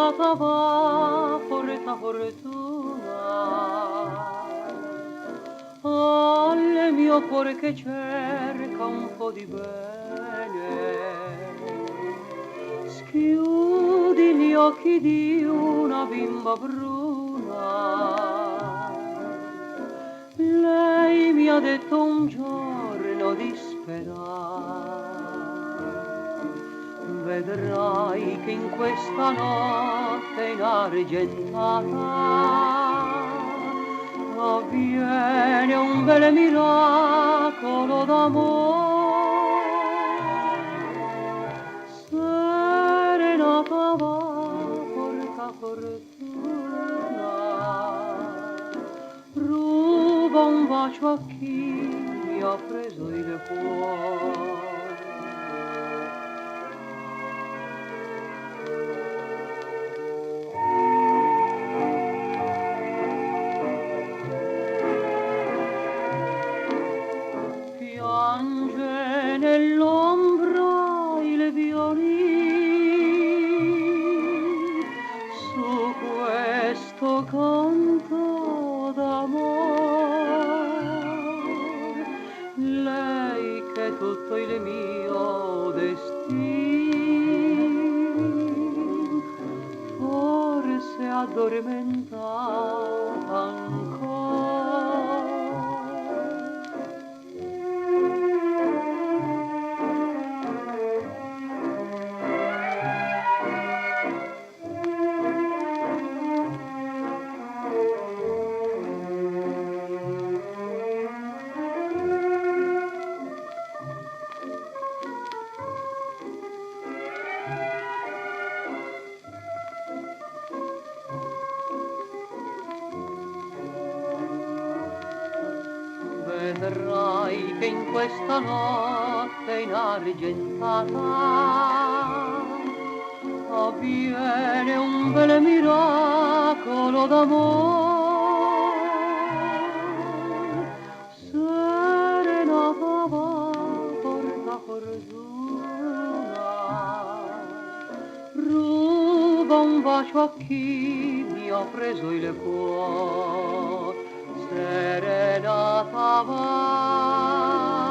Serenata va, porta fortuna al mio cuore che cerca un po' di bene. Schiudi gli occhi di una bimba bruna. Lei mi ha detto un giorno di sperare. Vedrai che in questa notte inargentata avviene un bel miracolo d'amore. Serenata va, porta fortuna, ruba un bacio a chi mi ha preso il cuore. Piange nell'ombra il violin su questo canto d'amor. Lei che è tutto il mio destin, forse addormentata ancora. Vedrai che in questa notte inargentata avviene un bel miracolo d'amor. Serenata va, porta fortuna, ruba un bacio a chi mi ha preso il cuore. Serenata va.